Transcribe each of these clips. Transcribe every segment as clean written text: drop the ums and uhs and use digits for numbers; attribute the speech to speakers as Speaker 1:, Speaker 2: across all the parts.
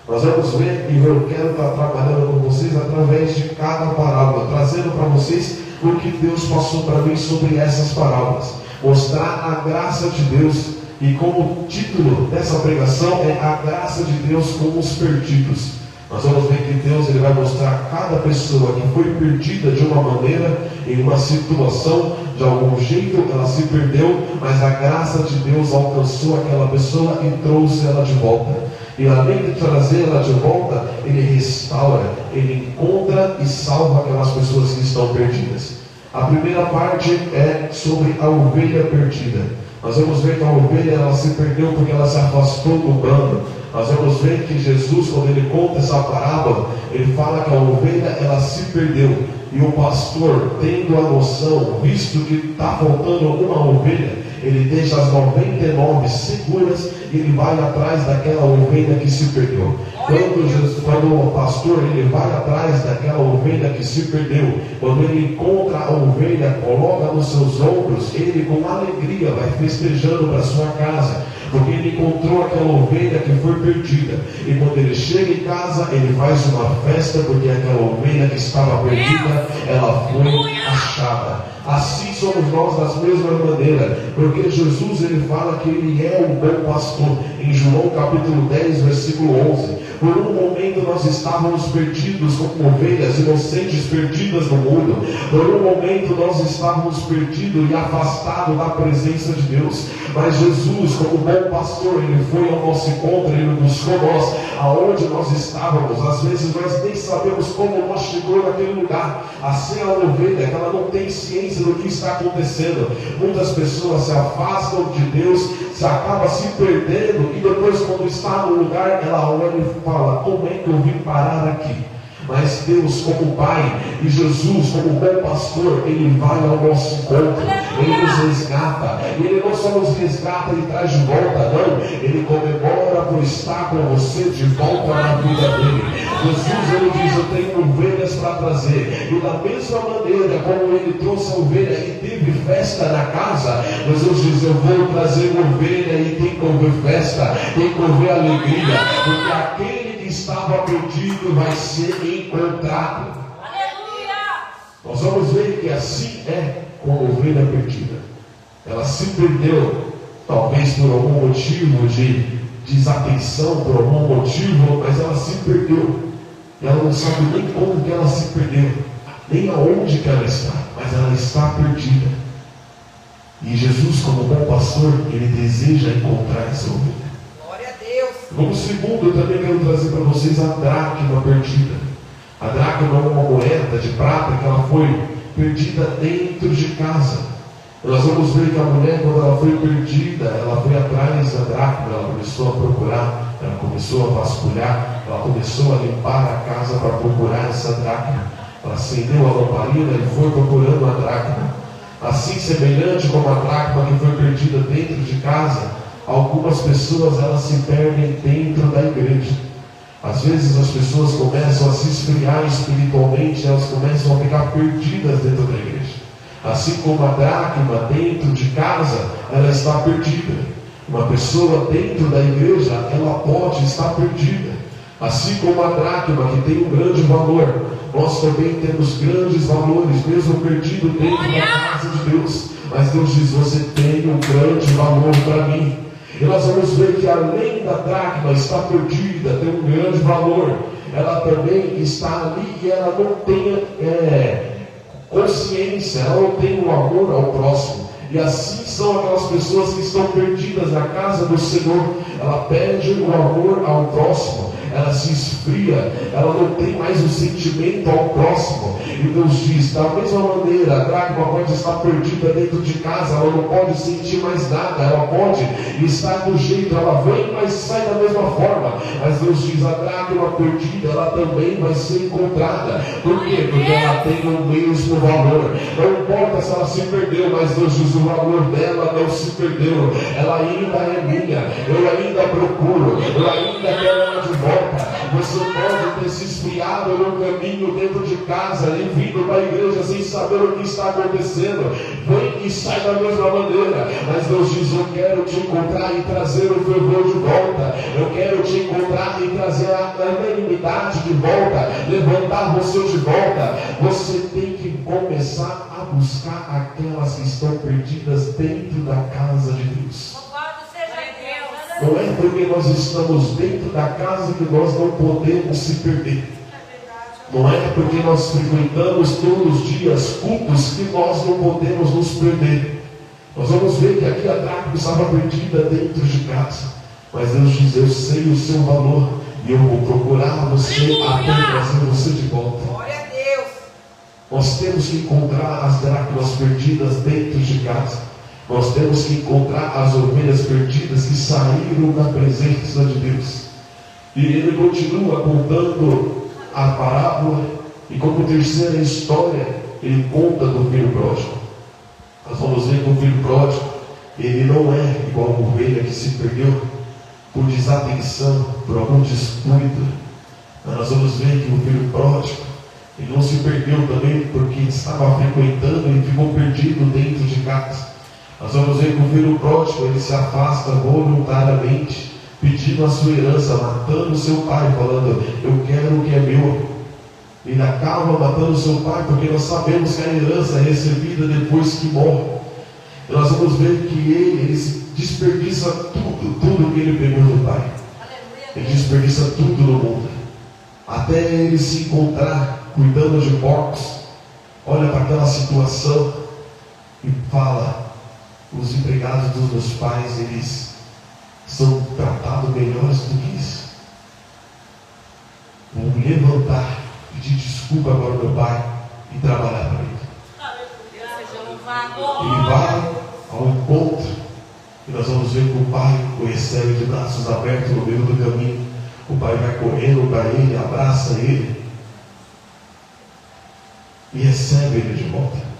Speaker 1: Nós vamos ver, e eu quero estar trabalhando com vocês através de cada parábola, trazendo para vocês o que Deus passou para mim sobre essas parábolas. Mostrar a graça de Deus, e como título dessa pregação é a graça de Deus com os perdidos. Nós vamos ver que Deus ele vai mostrar a cada pessoa que foi perdida de uma maneira, em uma situação, de algum jeito ela se perdeu, mas a graça de Deus alcançou aquela pessoa e trouxe ela de volta. E além de trazer ela de volta, Ele restaura, Ele encontra e salva aquelas pessoas que estão perdidas. A primeira parte é sobre a ovelha perdida. Nós vamos ver que a ovelha ela se perdeu porque ela se afastou do bando. Nós vamos ver que Jesus, quando Ele conta essa parábola, Ele fala que a ovelha ela se perdeu. E o pastor, tendo a noção, visto que está faltando alguma ovelha, ele deixa as 99 seguras e ele vai atrás daquela ovelha que se perdeu. Quando o pastor ele vai atrás daquela ovelha que se perdeu, quando ele encontra a ovelha, coloca nos seus ombros, ele com alegria vai festejando para sua casa, porque ele encontrou aquela ovelha que foi perdida. E quando ele chega em casa, ele faz uma festa, porque aquela ovelha que estava perdida, ela foi achada. Assim somos nós da mesma maneira, porque Jesus ele fala que ele é o bom pastor, em João capítulo 10, versículo 11. Por um momento nós estávamos perdidos como ovelhas inocentes perdidas no mundo. Por um momento nós estávamos perdidos e afastados da presença de Deus. Mas Jesus, como bom pastor, ele foi ao nosso encontro, ele buscou nós aonde nós estávamos. Às vezes nós nem sabemos como nós chegamos naquele lugar. Assim a ovelha, que ela não tem ciência do que está acontecendo. Muitas pessoas se afastam de Deus, se acaba se perdendo, e depois quando está no lugar, ela olha e fala: como é que eu vim parar aqui? Mas Deus como Pai e Jesus como bom pastor, Ele vai ao nosso encontro, Ele nos resgata. E Ele não só nos resgata e traz de volta, não. Ele comemora por estar com você de volta na vida dele. Jesus ele diz: eu tenho ovelhas para trazer. E da mesma maneira como Ele trouxe a ovelha e teve festa na casa, Jesus diz: eu vou trazer ovelha e tem que haver festa, tem que haver alegria, porque aquele estava perdido vai ser encontrado. Aleluia! Nós vamos ver que assim é com a ovelha perdida. Ela se perdeu, talvez por algum motivo de desatenção, por algum motivo, mas ela se perdeu. Ela não sabe nem como que ela se perdeu, nem aonde que ela está, mas ela está perdida. E Jesus, como bom pastor, ele deseja encontrar essa ovelha. Como segundo, eu também quero trazer para vocês a dracma perdida. A dracma é uma moeda de prata que ela foi perdida dentro de casa. Nós vamos ver que a mulher, quando ela foi perdida, ela foi atrás da dracma, ela começou a procurar, ela começou a vasculhar, ela começou a limpar a casa para procurar essa dracma. Ela acendeu a lamparina e foi procurando a dracma. Assim, semelhante como a dracma que foi perdida dentro de casa, algumas pessoas elas se perdem dentro da igreja. Às vezes as pessoas começam a se esfriar espiritualmente, elas começam a ficar perdidas dentro da igreja. Assim como a dracma dentro de casa, ela está perdida. Uma pessoa dentro da igreja, ela pode estar perdida. Assim como a dracma, que tem um grande valor, nós também temos grandes valores, mesmo perdido dentro da casa de Deus. Mas Deus diz: você tem um grande valor para mim. E nós vamos ver que além da dracma estar perdida, tem um grande valor, ela também está ali e ela não tem consciência, ela não tem um amor ao próximo. E assim são aquelas pessoas que estão perdidas na casa do Senhor. Ela perde o amor ao próximo, ela se esfria, ela não tem mais o sentimento ao próximo. E Deus diz: da mesma maneira, a dracma pode estar perdida dentro de casa, ela não pode sentir mais nada, ela pode estar do jeito, ela vem, mas sai da mesma forma. Mas Deus diz: a dracma perdida, ela também vai ser encontrada. Por quê? Porque ela tem o mesmo valor. Não importa se ela se perdeu, mas Deus diz: o valor dela não se perdeu, ela ainda é minha, eu ainda procuro, eu ainda quero ela de volta. Você pode ter se esfriado desviado no caminho dentro de casa e vindo para a igreja sem saber o que está acontecendo, vem e sai da mesma maneira. Mas Deus diz: eu quero te encontrar e trazer o fervor de volta, eu quero te encontrar e trazer a unanimidade de volta, levantar você de volta. Você tem que começar a buscar aquelas que estão perdidas dentro da casa de Deus. Não é porque nós estamos dentro da casa que nós não podemos se perder. Não é porque nós frequentamos todos os dias cultos que nós não podemos nos perder. Nós vamos ver que aqui a Dracma estava perdida dentro de casa. Mas Deus diz: eu sei o seu valor e eu vou procurar você até trazer você de volta.
Speaker 2: Glória a Deus.
Speaker 1: Nós temos que encontrar as dracmas perdidas dentro de casa. Nós temos que encontrar as ovelhas perdidas que saíram da presença de Deus. E ele continua contando a parábola, e como terceira história, ele conta do filho pródigo. Nós vamos ver que o filho pródigo, ele não é igual a ovelha que se perdeu por desatenção, por algum descuido. Mas nós vamos ver que o filho pródigo, ele não se perdeu também porque estava frequentando e ficou perdido dentro de casa. Nós vamos ver que o filho pródigo, ele se afasta voluntariamente, pedindo a sua herança, matando seu pai, falando: eu quero o que é meu. Ele acaba matando seu pai, porque nós sabemos que a herança é recebida depois que morre. E nós vamos ver que ele desperdiça tudo que ele pegou do pai. Ele desperdiça tudo no mundo, até ele se encontrar cuidando de porcos. Olha para aquela situação e fala: os empregados dos meus pais, eles são tratados melhores do que isso. Vou me levantar, pedir desculpa agora ao meu pai e trabalhar para ele. Ele vai ao encontro, e nós vamos ver que o pai o recebe de braços abertos no meio do caminho. O pai vai correndo para ele, abraça ele e recebe ele de volta.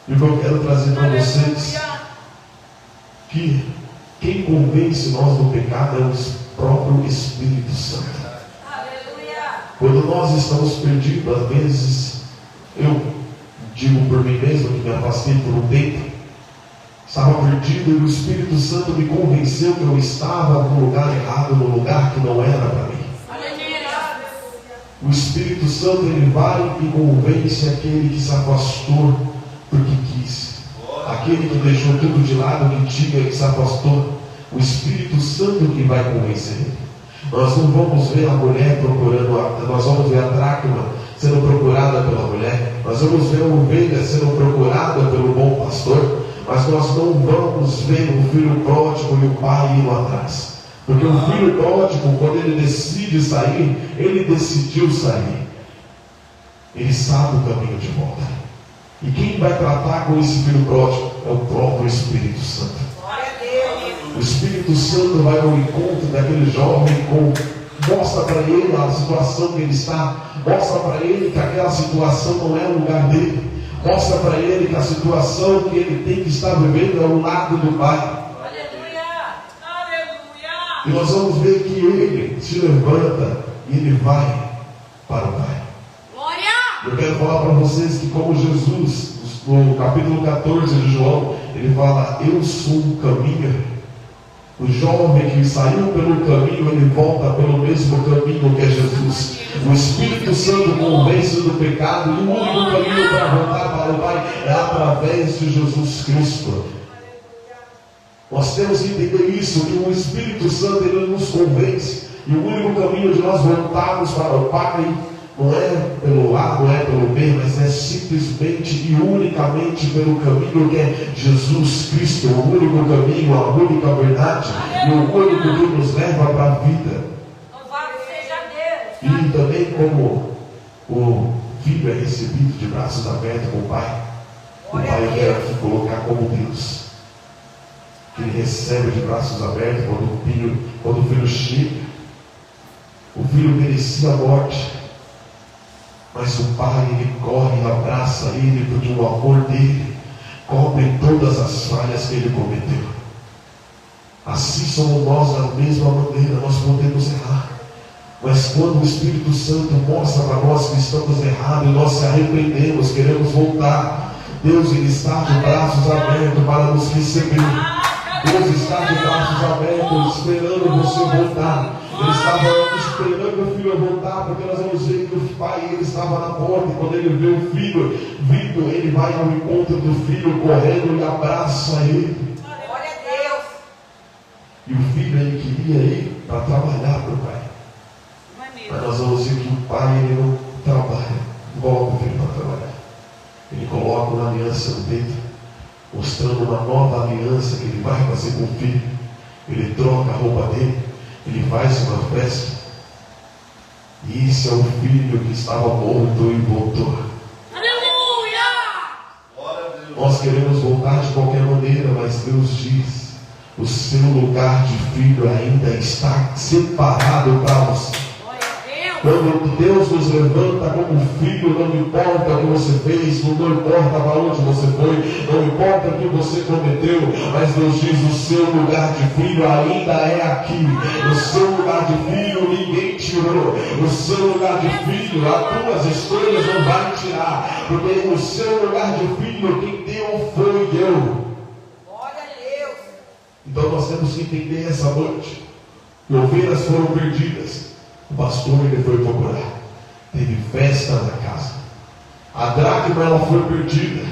Speaker 1: E o que eu quero trazer para vocês, que quem convence nós do pecado é o próprio Espírito Santo. Quando nós estamos perdidos, às vezes, eu digo por mim mesmo que me afastei por um tempo, estava perdido e o Espírito Santo me convenceu que eu estava no lugar errado, no lugar que não era para mim. O Espírito Santo, ele vai e convence aquele que se afastou porque quis, aquele que deixou tudo de lado, que tinha, que se afastou. O Espírito Santo que vai convencer ele. Nós não vamos ver a mulher procurando, nós vamos ver a dracma sendo procurada pela mulher, nós vamos ver a ovelha sendo procurada pelo bom pastor, mas nós não vamos ver o filho pródigo e o pai indo atrás. Porque o filho pródigo, quando ele decide sair, ele decidiu sair. Ele sabe o caminho de volta. E quem vai tratar com esse filho pródigo é o próprio Espírito Santo. O Espírito Santo vai ao encontro daquele jovem, mostra para ele a situação que ele está, mostra para ele que aquela situação não é o lugar dele, mostra para ele que a situação que ele tem que estar vivendo é o lado do Pai. E nós vamos ver que ele se levanta e ele vai para o Pai. Eu quero falar para vocês que, como Jesus, no capítulo 14 de João, ele fala: eu sou o caminho. O jovem que saiu pelo caminho, ele volta pelo mesmo caminho que é Jesus. O Espírito Santo convence do pecado, e o único caminho para voltar para o Pai é através de Jesus Cristo. Nós temos que entender isso, que o Espírito Santo, ele nos convence, e o único caminho de nós voltarmos para o Pai não é pelo A, não é pelo B, mas é simplesmente e unicamente pelo caminho que é Jesus Cristo, o único caminho, a única verdade, e o único que nos leva para a vida.
Speaker 2: Louvado seja Deus.
Speaker 1: E também como o filho é recebido de braços abertos com o Pai, o Pai quer aqui colocar como Deus. Ele recebe de braços abertos quando o filho chega. O filho merecia a morte, mas o pai, ele corre e abraça ele, porque o amor dele cobre todas as falhas que ele cometeu. Assim somos nós da mesma maneira. Nós podemos errar, Mas quando o Espírito Santo mostra para nós que estamos errados e nós se arrependemos, queremos voltar, Deus ele está de braços abertos para nos receber. Deus está de braços abertos esperando você voltar. Ele estava esperando o filho voltar, porque nós vamos ver que o pai ele estava na porta, e quando ele vê o filho vindo, ele vai ao encontro do filho correndo e abraça ele.
Speaker 2: Glória a Deus.
Speaker 1: E o filho ele queria ir para trabalhar para o pai. Mas nós vamos ver que o pai ele não trabalha, não coloca o filho para trabalhar. Ele coloca uma aliança no dedo, mostrando uma nova aliança que ele vai fazer com o filho. Ele troca a roupa dele, ele faz uma festa. E esse é o filho que estava morto e voltou.
Speaker 2: Aleluia!
Speaker 1: Nós queremos voltar de qualquer maneira, mas Deus diz: o seu lugar de filho ainda está separado para você. Quando Deus nos levanta como filho, não importa o que você fez, não importa para onde você foi, não importa o que você cometeu, mas Deus diz: o seu lugar de filho ainda é aqui. O seu lugar de filho ninguém tirou. O seu lugar de filho, as tuas escolhas não vai tirar, porque o seu lugar de filho quem deu foi eu.
Speaker 2: Glória a Deus.
Speaker 1: Então nós temos que entender essa noite que ovelhas foram perdidas. O pastor ele foi procurar. Teve festa na casa. A dracma ela foi perdida.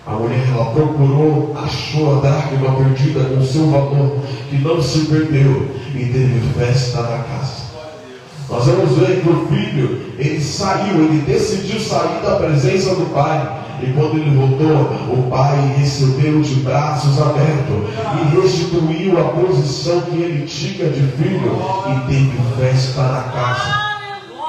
Speaker 1: A mulher ela procurou, achou a dracma perdida com seu valor, que não se perdeu, e teve festa na casa. Nós vamos ver que o filho, ele saiu, ele decidiu sair da presença do pai. E quando ele voltou, o pai recebeu de braços abertos e restituiu a posição que ele tinha de filho, e teve festa na casa.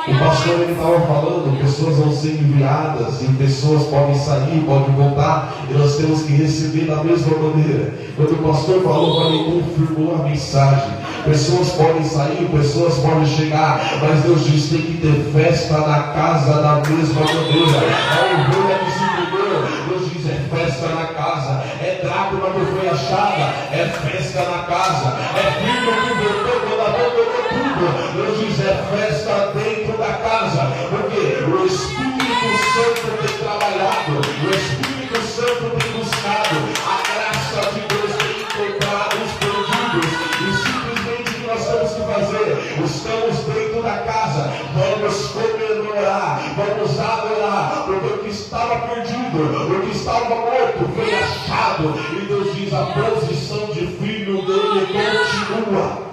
Speaker 1: O pastor ele estava falando, pessoas vão ser enviadas e pessoas podem sair, podem voltar, e nós temos que receber da mesma maneira. Quando o pastor falou para mim, confirmou a mensagem. Pessoas podem sair, pessoas podem chegar, mas Deus diz: tem que ter festa na casa da mesma maneira. A ovelha que se perdeu, Deus diz: é festa na casa. É dracma que foi achada, é festa na casa. É filho que voltou quando abandonou tudo, Deus diz: é festa dentro da casa. Porque o Espírito Santo tem trabalhado, o Espírito Santo tem buscado, a graça de Deus tem encontrado os perdidos. E simplesmente o que nós temos que fazer? Estamos dentro da casa, vamos comemorar, vamos adorar, porque o que estava perdido, o que estava morto foi achado. E Deus diz: a posição de filho dele continua.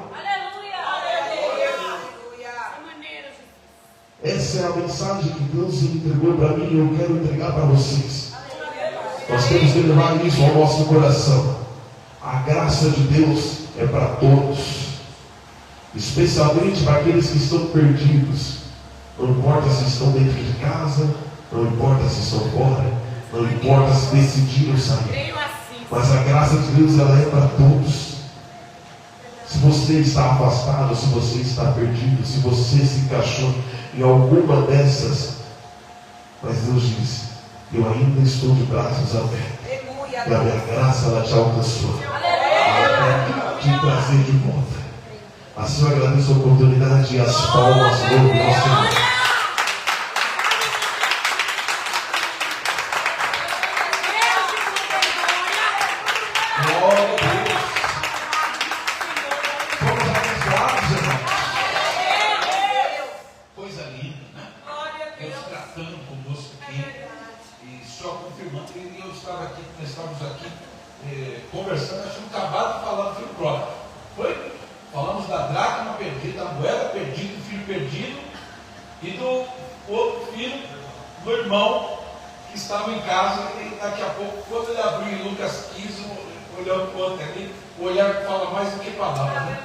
Speaker 1: Essa é a mensagem que Deus entregou para mim e eu quero entregar para vocês. Nós temos que levar isso ao nosso coração. A graça de Deus é para todos, especialmente para aqueles que estão perdidos. Não importa se estão dentro de casa, não importa se estão fora, não importa se decidiram sair, mas a graça de Deus ela é para todos. Se você está afastado, se você está perdido, se você se encaixou em alguma dessas, mas Deus diz: eu ainda estou de braços abertos, e a minha graça ela te alcançou, ela quer te trazer de volta. Assim eu agradeço a oportunidade e as palmas do nosso Senhor.
Speaker 3: Conversando, nós tínhamos acabado de falar do filho próprio. Foi? Falamos da dracma perdida, da moeda perdida, do filho perdido e do outro filho, do irmão que estava em casa. E daqui a pouco, quando ele abriu em Lucas 15, olhando para o outro ali, o olhar fala mais do que palavras. Né?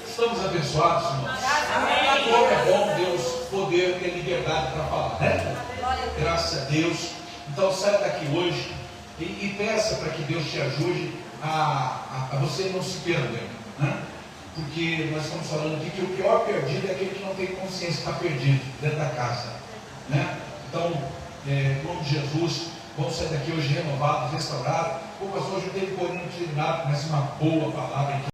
Speaker 3: Estamos abençoados, irmãos. Como é bom Deus poder ter liberdade para falar, né? Graças a Deus. Então sai daqui hoje e peça para que Deus te ajude a você não se perder, né? Porque nós estamos falando aqui que o pior perdido é aquele que não tem consciência, está perdido dentro da casa, né? Então, em nome de Jesus, vamos sair daqui hoje renovados, restaurados. O pastor hoje teve por nada, mas uma boa palavra aqui.